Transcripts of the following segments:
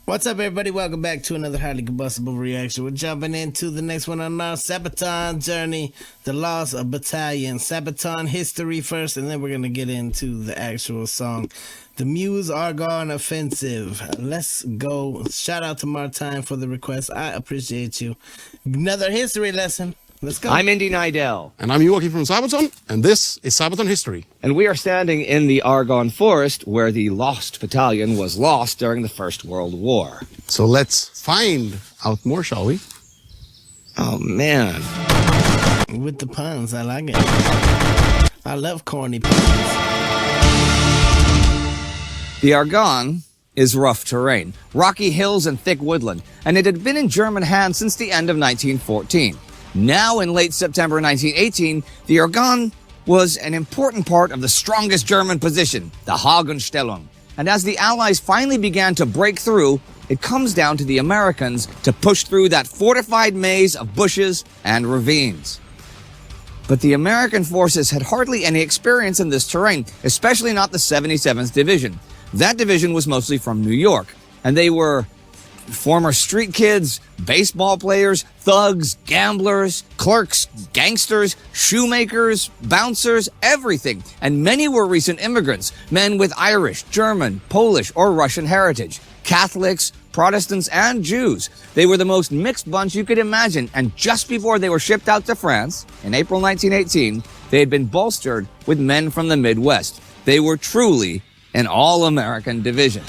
What's up, everybody? Welcome back to another highly combustible reaction. We're jumping into the next one on our Sabaton journey, the Lost Battalion. Sabaton history first, and then we're going to get into the actual song. The Muse Argonne Offensive. Let's go. Shout out to Martine for the request. I appreciate you. Another history lesson. Let's go. I'm Indy Nidell. And I'm Joachim from Sabaton, and this is Sabaton History. And we are standing in the Argonne forest where the Lost Battalion was lost during the First World War. So let's find out more, shall we? Oh, man. With the puns, I like it. I love corny puns. The Argonne is rough terrain, rocky hills and thick woodland, and it had been in German hands since the end of 1914. Now, in late September 1918, the Argonne was an important part of the strongest German position, the Hagenstellung. And as the Allies finally began to break through, it comes down to the Americans to push through that fortified maze of bushes and ravines. But the American forces had hardly any experience in this terrain, especially not the 77th Division. That division was mostly from New York, and they were former street kids, baseball players, thugs, gamblers, clerks, gangsters, shoemakers, bouncers, everything. And many were recent immigrants, men with Irish, German, Polish, or Russian heritage, Catholics, Protestants, and Jews. They were the most mixed bunch you could imagine, and just before they were shipped out to France, in April 1918, they had been bolstered with men from the Midwest. They were truly an all-American division.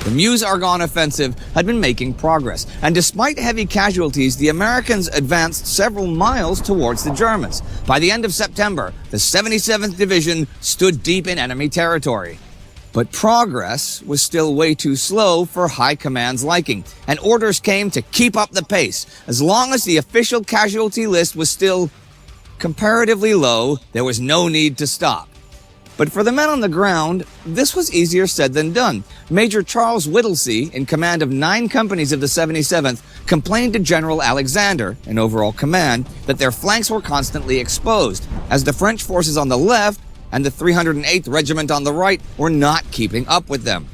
The Meuse-Argonne offensive had been making progress, and despite heavy casualties, the Americans advanced several miles towards the Germans. By the end of September, the 77th Division stood deep in enemy territory. But progress was still way too slow for High Command's liking, and orders came to keep up the pace. As long as the official casualty list was still comparatively low, there was no need to stop. But for the men on the ground, this was easier said than done. Major Charles Whittlesey, in command of 9 companies of the 77th, complained to General Alexander, in overall command, that their flanks were constantly exposed, as the French forces on the left and the 308th Regiment on the right were not keeping up with them.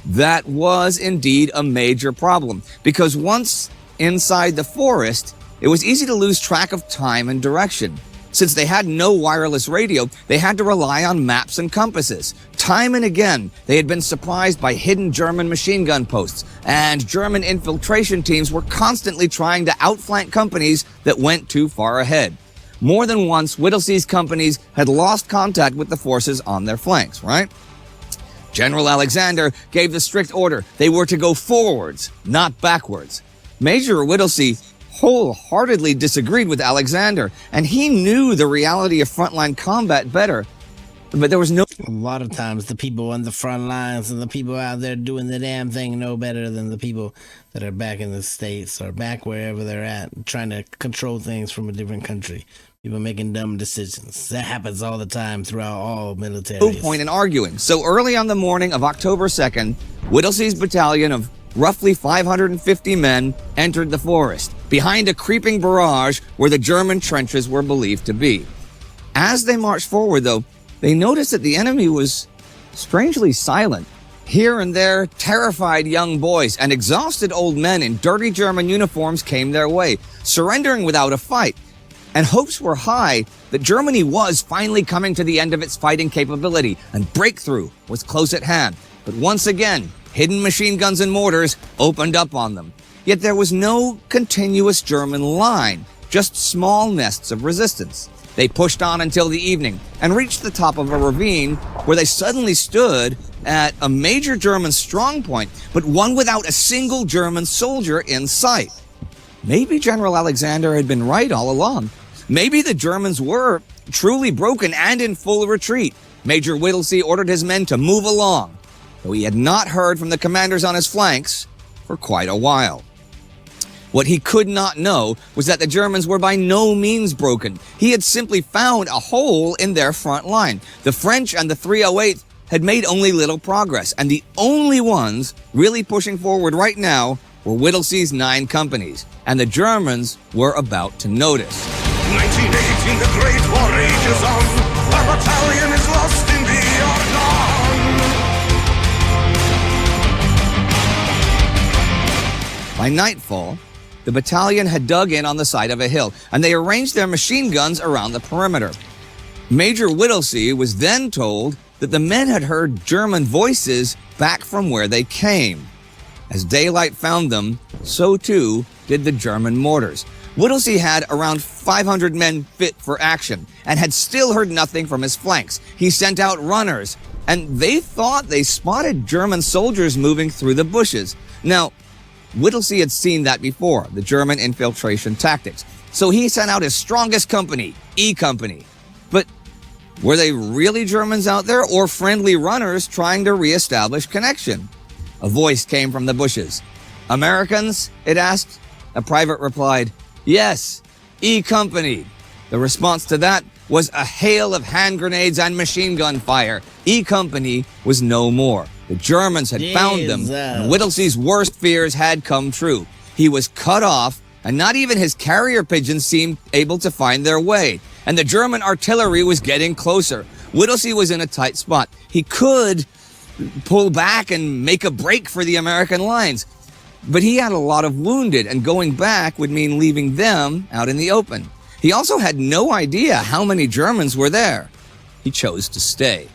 That was indeed a major problem, because once inside the forest, it was easy to lose track of time and direction. Since they had no wireless radio, they had to rely on maps and compasses. Time and again, they had been surprised by hidden German machine gun posts, and German infiltration teams were constantly trying to outflank companies that went too far ahead. More than once, Whittlesey's companies had lost contact with the forces on their flanks, right? General Alexander gave the strict order they were to go forwards, not backwards. Major Whittlesey wholeheartedly disagreed with Alexander, and he knew the reality of frontline combat better. But there was no... A lot of times the people on the front lines and the people out there doing the damn thing know better than the people that are back in the States or back wherever they're at, trying to control things from a different country. People making dumb decisions. That happens all the time throughout all militaries. No point in arguing. So early on the morning of October 2nd, Whittlesey's battalion of roughly 550 men entered the forest, behind a creeping barrage where the German trenches were believed to be. As they marched forward, though, they noticed that the enemy was strangely silent. Here and there, terrified young boys and exhausted old men in dirty German uniforms came their way, surrendering without a fight. And hopes were high that Germany was finally coming to the end of its fighting capability, and breakthrough was close at hand. But once again, hidden machine guns and mortars opened up on them. Yet there was no continuous German line, just small nests of resistance. They pushed on until the evening and reached the top of a ravine where they suddenly stood at a major German strongpoint, but one without a single German soldier in sight. Maybe General Alexander had been right all along. Maybe the Germans were truly broken and in full retreat. Major Whittlesey ordered his men to move along, though he had not heard from the commanders on his flanks for quite a while. What he could not know was that the Germans were by no means broken. He had simply found a hole in their front line. The French and the 308th had made only little progress, and the only ones really pushing forward right now were Whittlesey's 9 companies, and the Germans were about to notice. 1918, the Great War rages on. Our battalion is By nightfall, the battalion had dug in on the side of a hill, and they arranged their machine guns around the perimeter. Major Whittlesey was then told that the men had heard German voices back from where they came. As daylight found them, so too did the German mortars. Whittlesey had around 500 men fit for action and had still heard nothing from his flanks. He sent out runners, and they thought they spotted German soldiers moving through the bushes. Now, Whittlesey had seen that before, the German infiltration tactics. So he sent out his strongest company, E Company. But were they really Germans out there or friendly runners trying to reestablish connection? A voice came from the bushes. "Americans?" it asked. A private replied, "Yes, E Company." The response to that was a hail of hand grenades and machine gun fire. E Company was no more. The Germans had found them, and Whittlesey's worst fears had come true. He was cut off, and not even his carrier pigeons seemed able to find their way. And the German artillery was getting closer. Whittlesey was in a tight spot. He could pull back and make a break for the American lines, but he had a lot of wounded, and going back would mean leaving them out in the open. He also had no idea how many Germans were there. He chose to stay.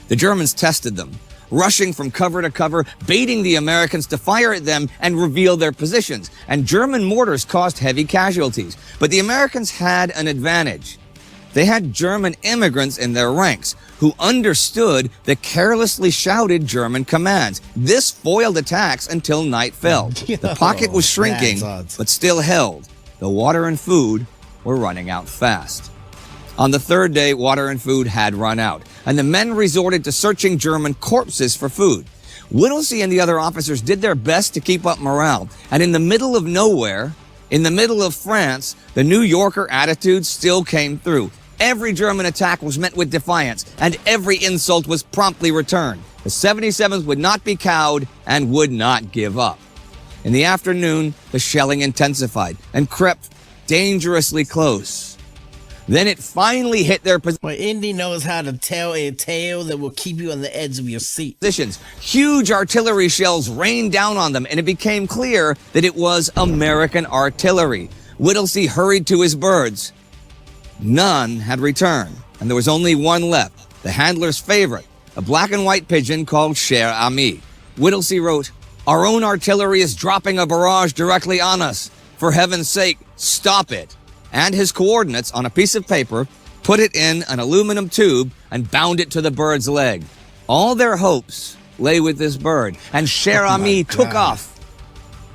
The Germans tested them, rushing from cover to cover, baiting the Americans to fire at them and reveal their positions. And German mortars caused heavy casualties. But the Americans had an advantage. They had German immigrants in their ranks who understood the carelessly shouted German commands. This foiled attacks until night fell. The pocket was shrinking, but still held. The water and food were running out fast. On the third day, water and food had run out, and the men resorted to searching German corpses for food. Whittlesey and the other officers did their best to keep up morale, and in the middle of nowhere, in the middle of France, the New Yorker attitude still came through. Every German attack was met with defiance, and every insult was promptly returned. The 77th would not be cowed and would not give up. In the afternoon, the shelling intensified and crept dangerously close. Then it finally hit their positions. Well, Indy knows how to tell a tale that will keep you on the edge of your seat. Huge artillery shells rained down on them, and it became clear that it was American artillery. Whittlesey hurried to his birds. None had returned, and there was only one left, the handler's favorite, a black and white pigeon called Cher Ami. Whittlesey wrote, "Our own artillery is dropping a barrage directly on us. For heaven's sake, stop it." And his coordinates on a piece of paper, put it in an aluminum tube, and bound it to the bird's leg. All their hopes lay with this bird, and Cher Ami took off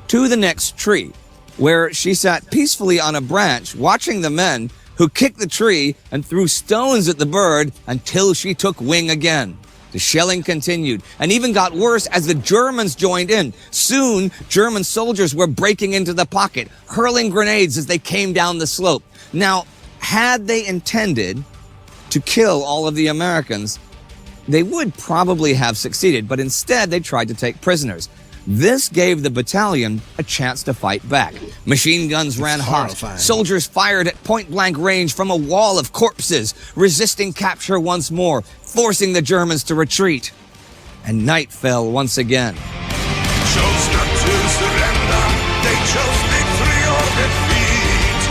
to the next tree, where she sat peacefully on a branch, watching the men who kicked the tree and threw stones at the bird until she took wing again. The shelling continued and even got worse as the Germans joined in. Soon, German soldiers were breaking into the pocket, hurling grenades as they came down the slope. Now, had they intended to kill all of the Americans, they would probably have succeeded, but instead they tried to take prisoners. This gave the battalion a chance to fight back. Machine guns ran hot. Soldiers fired at point-blank range from a wall of corpses, resisting capture once more, forcing the Germans to retreat. And night fell once again. Chose not to surrender. They chose victory or defeat.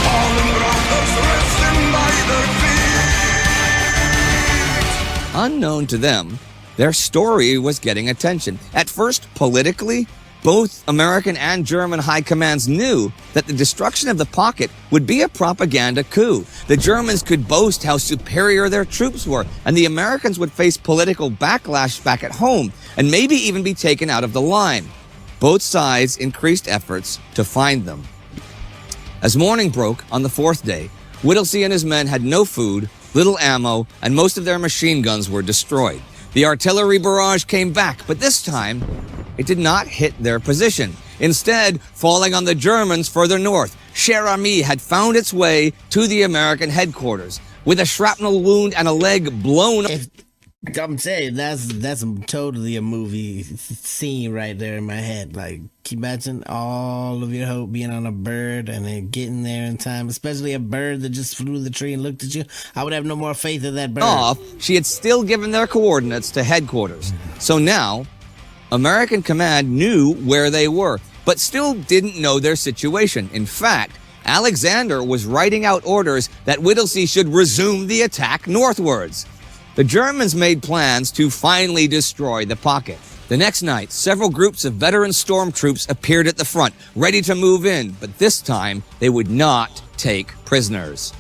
Fallen brothers resting by their feet. Unknown to them, their story was getting attention. At first, politically, both American and German high commands knew that the destruction of the pocket would be a propaganda coup. The Germans could boast how superior their troops were, and the Americans would face political backlash back at home, and maybe even be taken out of the line. Both sides increased efforts to find them. As morning broke on the fourth day, Whittlesey and his men had no food, little ammo, and most of their machine guns were destroyed. The artillery barrage came back, but this time, it did not hit their position. Instead, falling on the Germans further north, Cher Ami had found its way to the American headquarters. With a shrapnel wound and a leg blown... I'm saying, that's totally a movie scene right there in my head. Like, can you imagine all of your hope being on a bird and then getting there in time, especially a bird that just flew the tree and looked at you? I would have no more faith in that bird. She had still given their coordinates to headquarters. So now, American command knew where they were. but still didn't know their situation. In fact, Alexander was writing out orders that Whittlesey should resume the attack northwards. The Germans made plans to finally destroy the pocket. The next night, several groups of veteran stormtroops appeared at the front, ready to move in, but this time they would not take prisoners.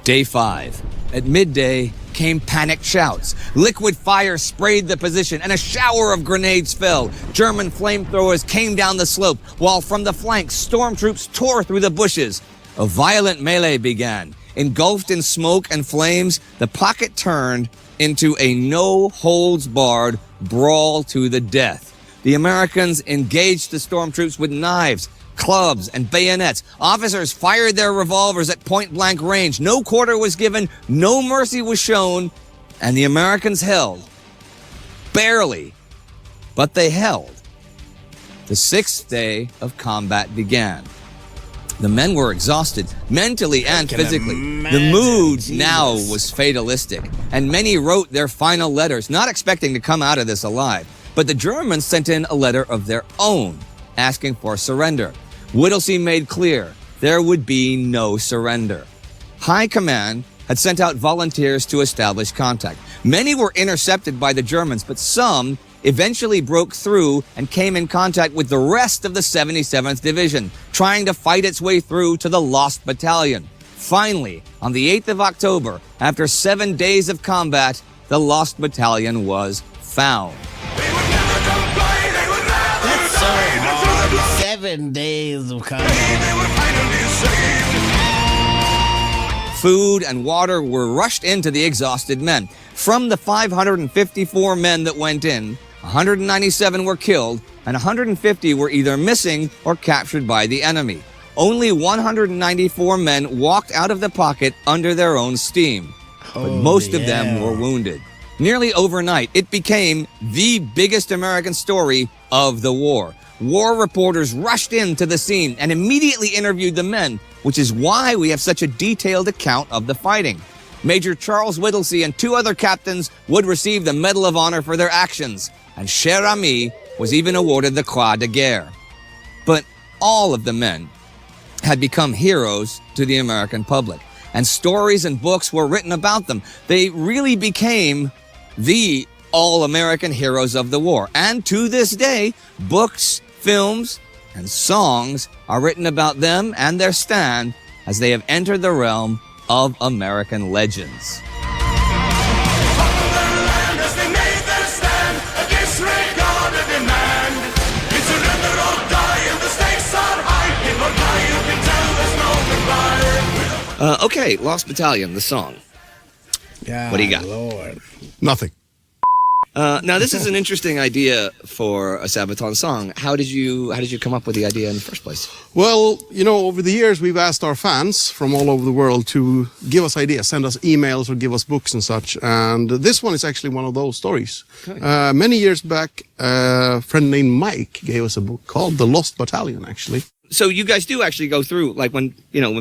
Day 5. At midday came panicked shouts. Liquid fire sprayed the position and a shower of grenades fell. German flamethrowers came down the slope, while from the flanks, stormtroops tore through the bushes. A violent melee began. Engulfed in smoke and flames, the pocket turned into a no-holds-barred brawl to the death. The Americans engaged the stormtroops with knives, clubs, and bayonets. Officers fired their revolvers at point-blank range. No quarter was given, no mercy was shown, and the Americans held. Barely, but they held. The 6th day of combat began. The men were exhausted, mentally and physically. The mood now was fatalistic, and many wrote their final letters, not expecting to come out of this alive. But the Germans sent in a letter of their own, asking for surrender. Whittlesey made clear there would be no surrender. High Command had sent out volunteers to establish contact. Many were intercepted by the Germans, but some eventually broke through and came in contact with the rest of the 77th Division, trying to fight its way through to the Lost Battalion. Finally, on the 8th of October, after 7 days of combat, the Lost Battalion was found. That's so hard. 7 days of combat. Food and water were rushed into the exhausted men. From the 554 men that went in, 197 were killed, and 150 were either missing or captured by the enemy. Only 194 men walked out of the pocket under their own steam, but most of them were wounded. Nearly overnight, it became the biggest American story of the war. War reporters rushed into the scene and immediately interviewed the men, which is why we have such a detailed account of the fighting. Major Charles Whittlesey and 2 other captains would receive the Medal of Honor for their actions, and Cher Ami was even awarded the Croix de Guerre. But all of the men had become heroes to the American public, and stories and books were written about them. They really became the all-American heroes of the war. And to this day, books, films, and songs are written about them and their stand as they have entered the realm of American legends. Okay, Lost Battalion, the song. God, What do you got? Lord. Nothing. Now, this is an interesting idea for a Sabaton song. How did you come up with the idea in the first place? Well, over the years we've asked our fans from all over the world to give us ideas, send us emails or give us books and such. And this one is actually one of those stories. Okay. Many years back, a friend named Mike gave us a book called The Lost Battalion, actually. So you guys do actually go through, like when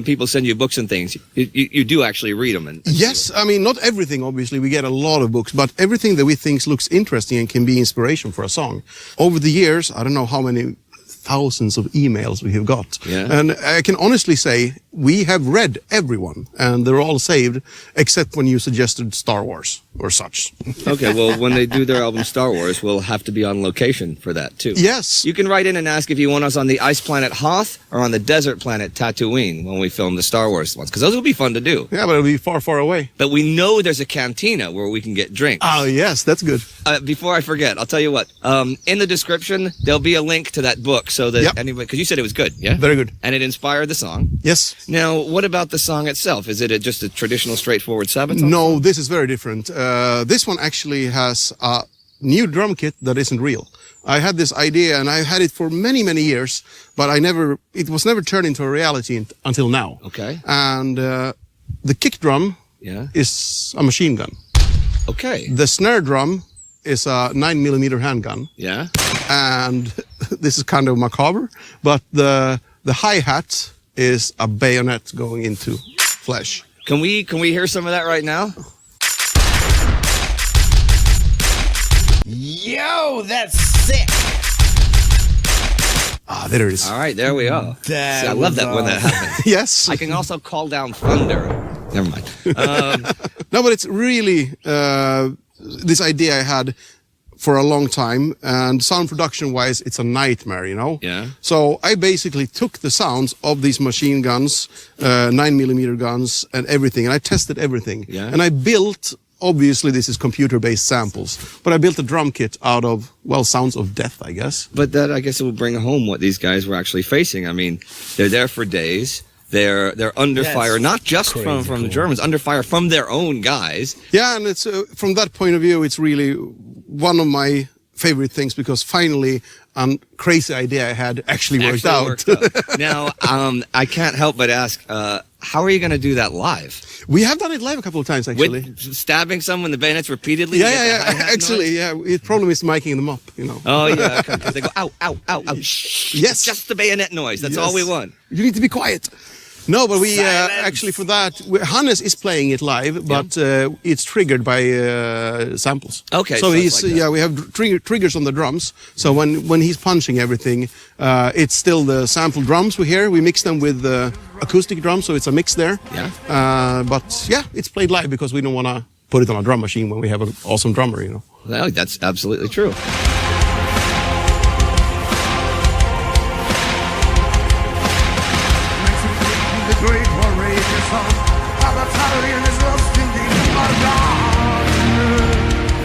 people send you books and things, you do actually read them. And yes, I mean, not everything, obviously. We get a lot of books, but everything that we think looks interesting and can be inspiration for a song. Over the years, I don't know how many thousands of emails we have got. Yeah. And I can honestly say we have read everyone, and they're all saved, except when you suggested Star Wars or such. Okay, well, when they do their album Star Wars, we'll have to be on location for that, too. Yes. You can write in and ask if you want us on the ice planet Hoth or on the desert planet Tatooine when we film the Star Wars ones, because those will be fun to do. Yeah, but it'll be far, far away. But we know there's a cantina where we can get drinks. Oh, yes, that's good. Before I forget, I'll tell you what. In the description, there'll be a link to that book so that anybody, because you said it was good, yeah? Very good. And it inspired the song. Yes. Now, what about the song itself? Is it just a traditional, straightforward Sabaton? No, this is very different. This one actually has a new drum kit that isn't real. I had this idea and I've had it for many, many years, but it was never turned into a reality until now. Okay. And the kick drum is a machine gun. Okay. The snare drum is a 9mm handgun. Yeah. And this is kind of macabre, but the hi-hat is a bayonet going into flesh. Can we hear some of that right now? Yo, that's sick. Ah, there it is. All right, there we are. See, I love that when that happens. Yes. I can also call down thunder. Never mind. No, but it's really this idea I had for a long time, and sound production-wise, it's a nightmare, you know? Yeah. So I basically took the sounds of these machine guns, 9mm guns, and everything, and I tested everything. Yeah. And I built, obviously this is computer-based samples, but I built a drum kit out of, well, sounds of death, I guess. But that, I guess, it will bring home what these guys were actually facing. I mean, they're there for days. They're under fire, not just from the Germans, under fire from their own guys. Yeah, and it's from that point of view, it's really one of my favorite things, because finally a crazy idea I had actually worked out. Now, I can't help but ask, how are you going to do that live? We have done it live a couple of times, actually. With stabbing someone in the bayonets repeatedly? Yeah. Actually, yeah. The problem is miking them up, you know. Oh, yeah, because they go, ow, ow, ow, ow. Shh. Yes. Just the bayonet noise. That's all we want. You need to be quiet. No, but we actually for that, Hannes is playing it live, but it's triggered by samples. Okay. So he's like we have triggers on the drums. So when he's punching everything, it's still the sample drums we hear. We mix them with acoustic drums, so it's a mix there. Yeah. But yeah, it's played live because we don't want to put it on a drum machine when we have an awesome drummer, you know. Well, that's absolutely true. The great war rages on. Our battalion is lost in the Argonne.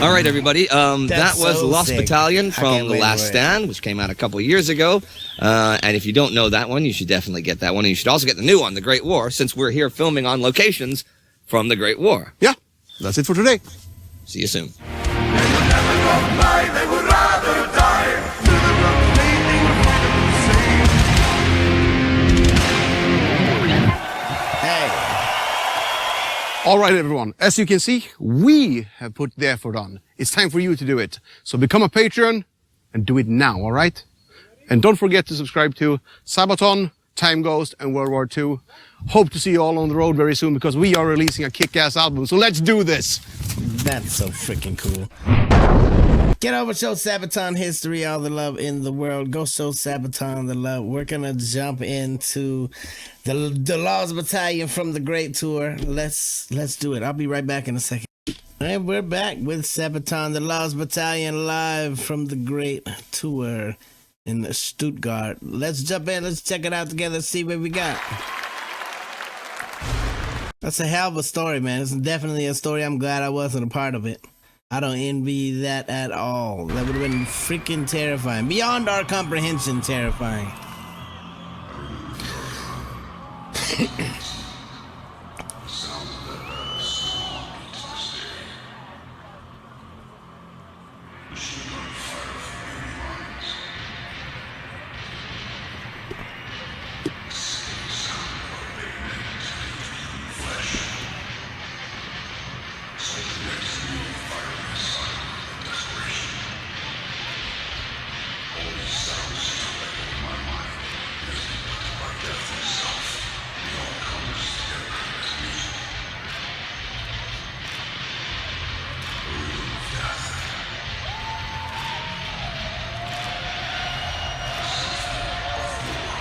All right, everybody. That was so Lost sick. Battalion I from can't The wait Last for it. Stand, which came out a couple of years ago. And if you don't know that one, you should definitely get that one. And you should also get the new one, The Great War, since we're here filming on locations from The Great War. Yeah, that's it for today. See you soon. They would never comply, they would rather die. To the rock, they would rather Hey. All right, everyone. As you can see, we have put the effort on. It's time for you to do it. So become a Patreon and do it now, all right? And don't forget to subscribe to Sabaton, Time Ghost, and World War II. Hope to see you all on the road very soon, because we are releasing a kick-ass album. So let's do this. That's so freaking cool. Get over, show Sabaton history, all the love in the world. Go show Sabaton the love. We're gonna jump into the Lost Battalion from the Great Tour. Let's do it. I'll be right back in a second. And we're back with Sabaton, the Lost Battalion, live from the Great Tour in Stuttgart. Let's jump in. Let's check it out together. See what we got. That's a hell of a story, man. It's definitely a story. I'm glad I wasn't a part of it. I don't envy that at all. That would have been freaking terrifying. Beyond our comprehension terrifying.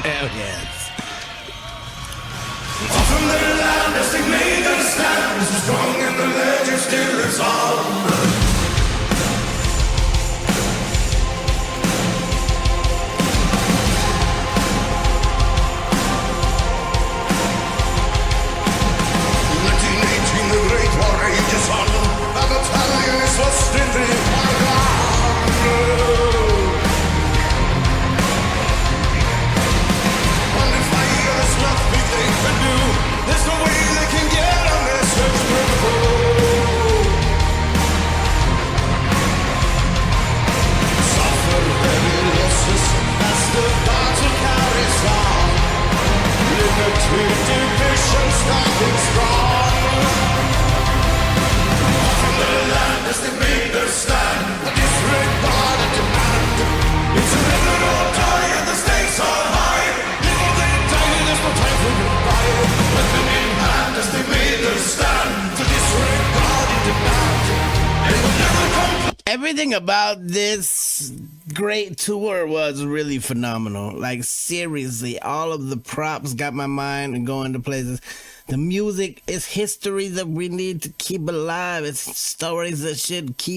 Hell yes. From their land as they made their stand, so strong and the legend still lives on. In 1918, the Great War rages on. Our battalion is lost in the Argonne. There's no way they can get on this search for gold. Everything about this great tour was really phenomenal. Like, seriously, all of the props got my mind going to places. The music is history that we need to keep alive. It's stories that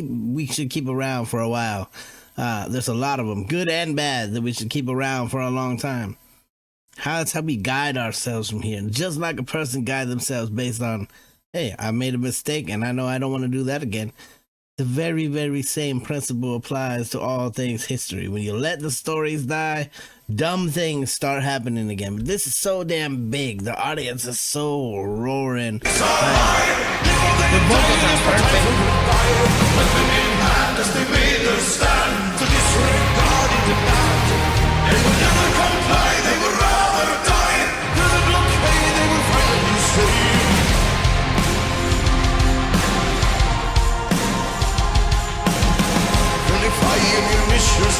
we should keep around for a while. There's a lot of them, good and bad, that we should keep around for a long time. That's how we guide ourselves from here. Just like a person guides themselves based on, hey, I made a mistake and I know I don't want to do that again. The very, very same principle applies to all things history. When you let the stories die, dumb things start happening again. But this is so damn big. The audience is so roaring. The vocals are perfect.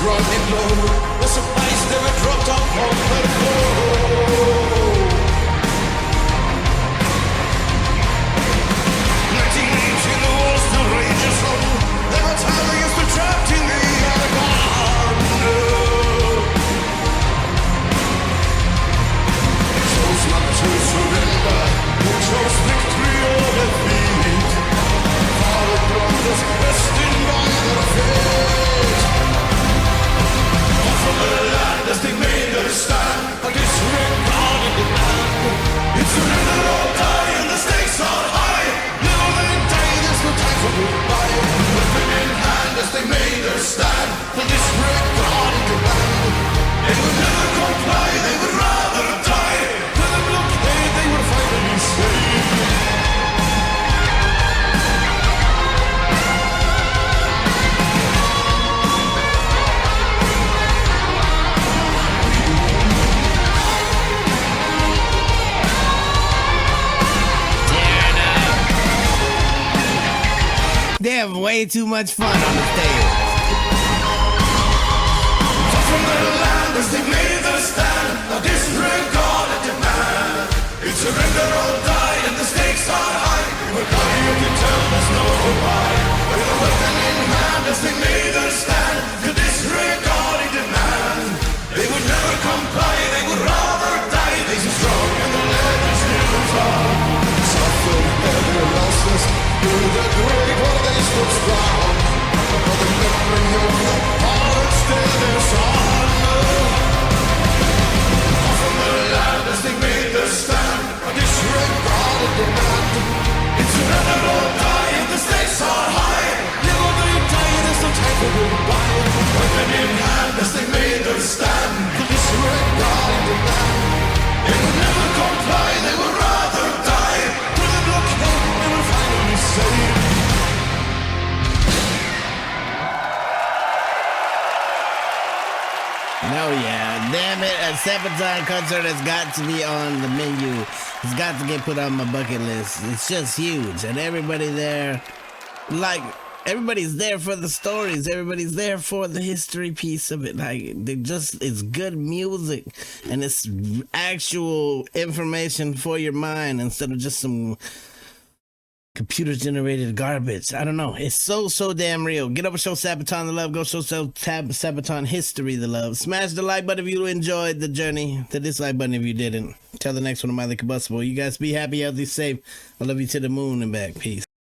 Running low, the supplies they were dropped off on the floor. 1918, the war still rages on. There were Italians still trapped in the Argonne. They chose not to surrender. They chose victory or defeat. Our brothers destined by their fate. From the land as they made their stand, a disregarded demand. It's surrender or die, and the stakes are high. Live or they die, there's no time for goodbye. Weapon in hand as they made their stand, a disregarded demand. They would never comply, they would rather die. To the blockade they would finally save. They have way too much fun on the stage. From the land as they made their stand, a disregarded demand. It's surrender or die, and the stakes are high. We're dying, you can tell there's no why. With a weapon in hand as they made their stand, the disregarded demand. They would never comply, they would rather die. They so strong and the land is still tall. Suffered heavy losses through the great war they stood strong. But the memory of the heart still lives on. From the land as they made their stand, a disregarded demand. It's surrender or die, and the stakes are high. Live or they die, there's no time for goodbye. Weapon in hand as they made their stand, a disregarded demand. They would never comply, they would rather die. To the blockade they would finally save. No, yeah. Damn it. A Sabaton concert has got to be on the menu. It's got to get put on my bucket list. It's just huge. And everybody there, like, everybody's there for the stories. Everybody's there for the history piece of it. Like, it's good music. And it's actual information for your mind instead of just some computer-generated garbage. I don't know. It's so damn real. Get over, show Sabaton the love. Go show Sabaton history the love. Smash the like button if you enjoyed the journey. The dislike button if you didn't. Till the next one of my Combustible. You guys be happy, healthy, safe. I love you to the moon and back. Peace.